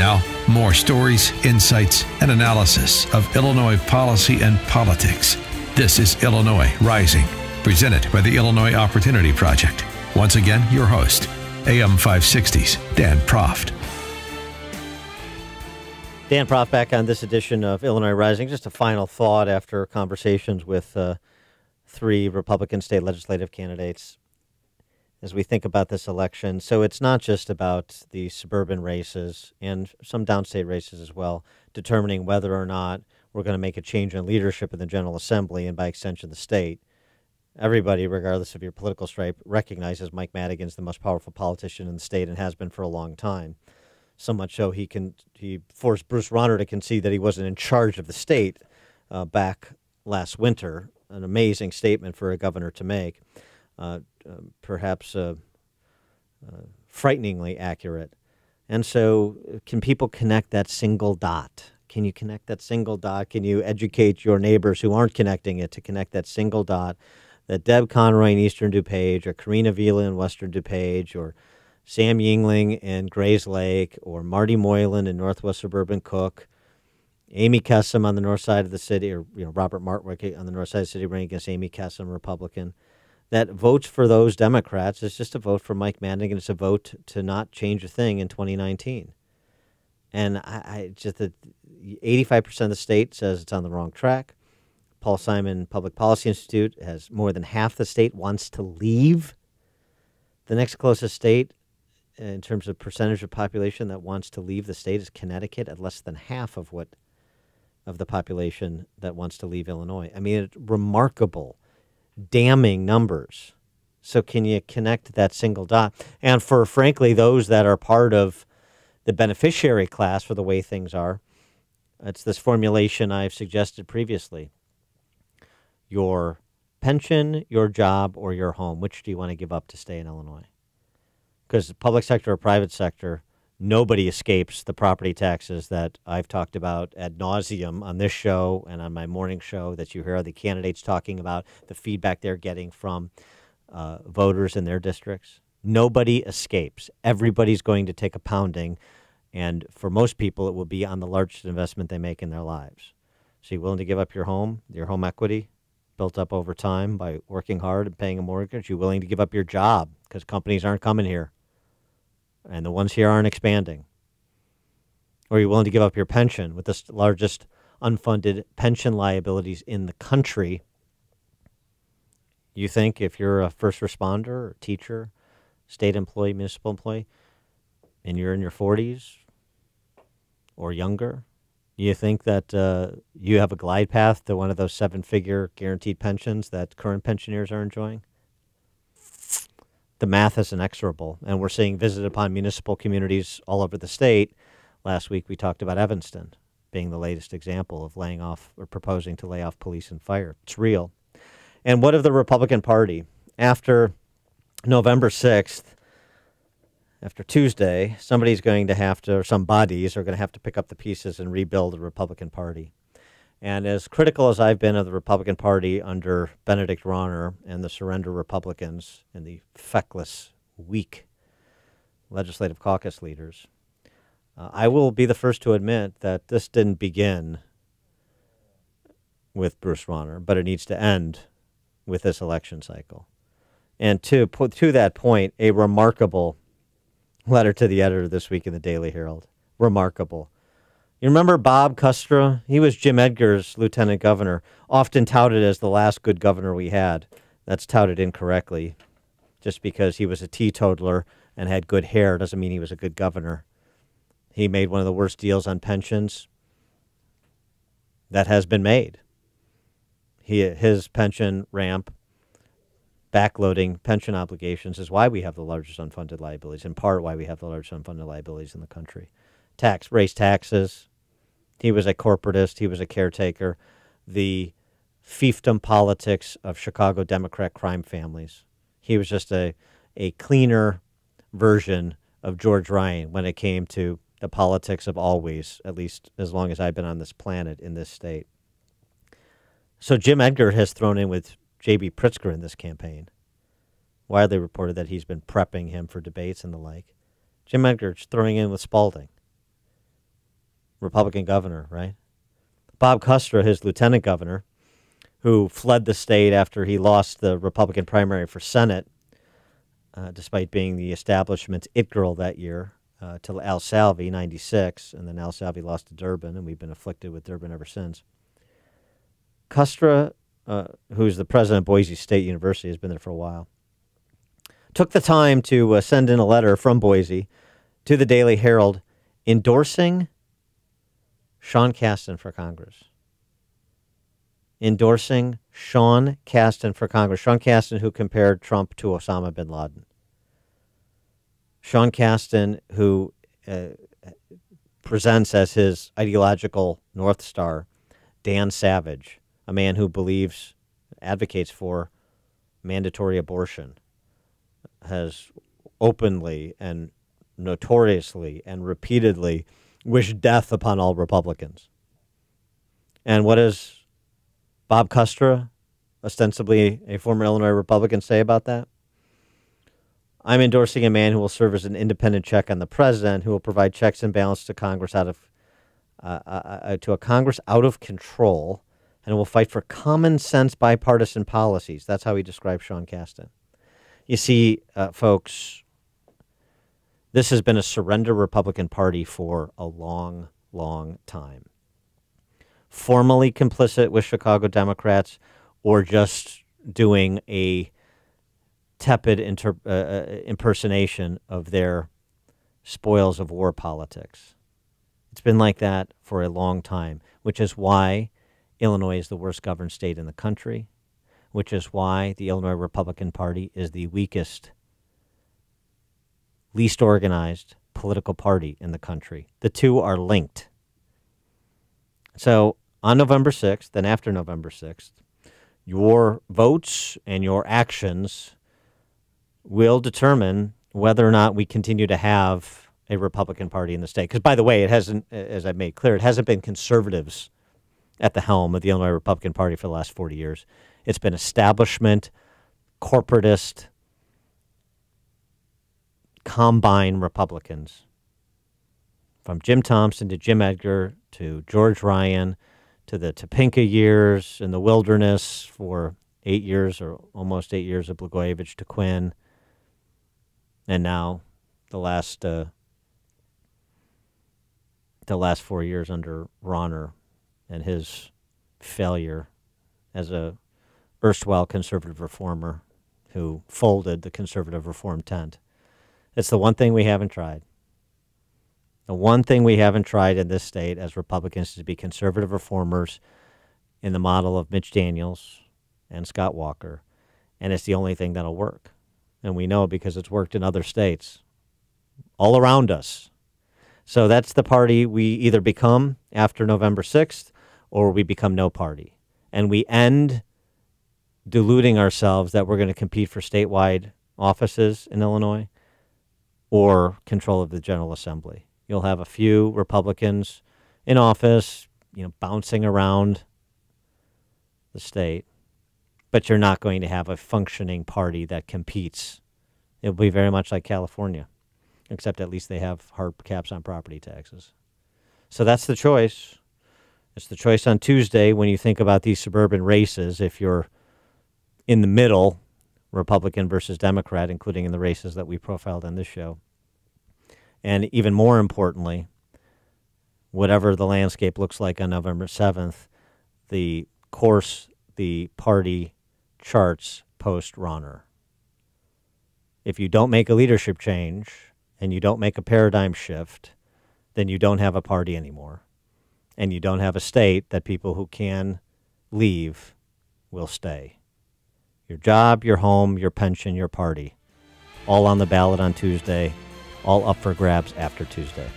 Now, more stories, insights, and analysis of Illinois policy and politics. This is Illinois Rising, presented by the Illinois Opportunity Project. Once again, your host, AM 560's Dan Proft. Dan Proft back on this edition of Illinois Rising. Just a final thought after conversations with three Republican state legislative candidates as we think about this election. So it's not just about the suburban races and some downstate races as well, determining whether or not we're going to make a change in leadership in the General Assembly and by extension the state. Everybody, regardless of your political stripe, recognizes Mike Madigan's the most powerful politician in the state and has been for a long time. So much so he forced Bruce Rauner to concede that he wasn't in charge of the state back last winter. An amazing statement for a governor to make. Perhaps frighteningly accurate. And so can people connect that single dot? Can you connect that single dot? Can you educate your neighbors who aren't connecting it to connect that single dot that Deb Conroy in Eastern DuPage or Karina Vila in Western DuPage or Sam Yingling in Grays Lake or Marty Moylan in Northwest Suburban Cook, Amy Kessam on the north side of the city, or Robert Martwick on the north side of the city running against Amy Kessam, Republican, that votes for those Democrats is just a vote for Mike Madigan. It's a vote to not change a thing in 2019. And I just, 85% of the state says it's on the wrong track. Paul Simon Public Policy Institute has more than half the state wants to leave. The next closest state in terms of percentage of population that wants to leave the state is Connecticut, at less than half of the population that wants to leave Illinois. I mean, it's remarkable, damning numbers. So can you connect that single dot? And for, frankly, those that are part of the beneficiary class for the way things are, it's this formulation I've suggested previously. Your pension, your job, or your home. Which do you want to give up to stay in Illinois? Because public sector or private sector, nobody escapes the property taxes that I've talked about ad nauseum on this show and on my morning show that you hear the candidates talking about, the feedback they're getting from voters in their districts. Nobody escapes. Everybody's going to take a pounding, and for most people, it will be on the largest investment they make in their lives. So you're willing to give up your home equity, built up over time by working hard and paying a mortgage? You're willing to give up your job because companies aren't coming here and the ones here aren't expanding? Or you're willing to give up your pension with the largest unfunded pension liabilities in the country? You think if you're a first responder or teacher, state employee, municipal employee, and you're in your 40s or younger, you think that you have a glide path to one of those seven-figure guaranteed pensions that current pensioners are enjoying? The math is inexorable, and we're seeing visited upon municipal communities all over the state. Last week we talked about Evanston being the latest example of laying off or proposing to lay off police and fire. It's real. And what of the Republican Party? After November 6th, after Tuesday, somebody's going to have to, or some bodies are going to have to pick up the pieces and rebuild the Republican Party. And as critical as I've been of the Republican Party under Benedict Rauner and the surrender Republicans and the feckless, weak legislative caucus leaders, I will be the first to admit that this didn't begin with Bruce Rauner, but it needs to end with this election cycle. And to that point, a remarkable letter to the editor this week in the Daily Herald. Remarkable. You remember Bob Kustra? He was Jim Edgar's lieutenant governor, often touted as the last good governor we had. That's touted incorrectly. Just because he was a teetotaler and had good hair doesn't mean he was a good governor. He made one of the worst deals on pensions that has been made. His pension ramp, backloading pension obligations, is why we have the largest unfunded liabilities, in part why we have the largest unfunded liabilities in the country. Raise taxes. He was a corporatist. He was a caretaker. The fiefdom politics of Chicago Democrat crime families. He was just a cleaner version of George Ryan when it came to the politics of always, at least as long as I've been on this planet in this state. So Jim Edgar has thrown in with J.B. Pritzker in this campaign. Widely reported that he's been prepping him for debates and the like. Jim Edgar's throwing in with Spalding. Republican governor, right? Bob Kustra, his lieutenant governor, who fled the state after he lost the Republican primary for Senate, despite being the establishment's it girl that year, to Al Salvi, 96, and then Al Salvi lost to Durbin, and we've been afflicted with Durbin ever since. Kustra, who's the president of Boise State University, has been there for a while, took the time to send in a letter from Boise to the Daily Herald endorsing Sean Casten for Congress. Endorsing Sean Casten for Congress. Sean Casten, who compared Trump to Osama bin Laden. Sean Casten, who presents as his ideological North Star Dan Savage, a man who advocates for mandatory abortion, has openly and notoriously and repeatedly wished death upon all Republicans. And what does Bob Kustra, ostensibly a former Illinois Republican, say about that? I'm endorsing a man who will serve as an independent check on the president, who will provide checks and balance to Congress to a Congress out of control, and will fight for common sense bipartisan policies. That's how he describes Sean Casten. You see, folks, this has been a surrender Republican Party for a long, long time. Formally complicit with Chicago Democrats, or just doing a tepid impersonation of their spoils of war politics. It's been like that for a long time, which is why Illinois is the worst governed state in the country, which is why the Illinois Republican Party is the weakest, least organized political party in the country. The two are linked. So on November 6th and after November 6th, your votes and your actions will determine whether or not we continue to have a Republican Party in the state. Because, by the way, it hasn't, as I made clear, it hasn't been conservatives at the helm of the Illinois Republican Party for the last 40 years. It's been establishment, corporatist, combine Republicans. From Jim Thompson to Jim Edgar to George Ryan to the Topinka years in the wilderness for 8 years or almost 8 years of Blagojevich to Quinn, and now the last 4 years under Rauner and his failure as a erstwhile conservative reformer who folded the conservative reform tent. It's the one thing we haven't tried. The one thing we haven't tried in this state as Republicans is to be conservative reformers in the model of Mitch Daniels and Scott Walker, and it's the only thing that'll work. And we know because it's worked in other states all around us. So that's the party we either become after November 6th or we become no party. And we end deluding ourselves that we're going to compete for statewide offices in Illinois or control of the General Assembly. You'll have a few Republicans in office, bouncing around the state, but you're not going to have a functioning party that competes. It'll be very much like California, except at least they have hard caps on property taxes. So that's the choice. It's the choice on Tuesday when you think about these suburban races. If you're in the middle, Republican versus Democrat, including in the races that we profiled on this show. And even more importantly, whatever the landscape looks like on November 7th, the course the party charts post-Rauner. If you don't make a leadership change and you don't make a paradigm shift, then you don't have a party anymore. And you don't have a state that people who can leave will stay. Your job, your home, your pension, your party, all on the ballot on Tuesday, all up for grabs after Tuesday.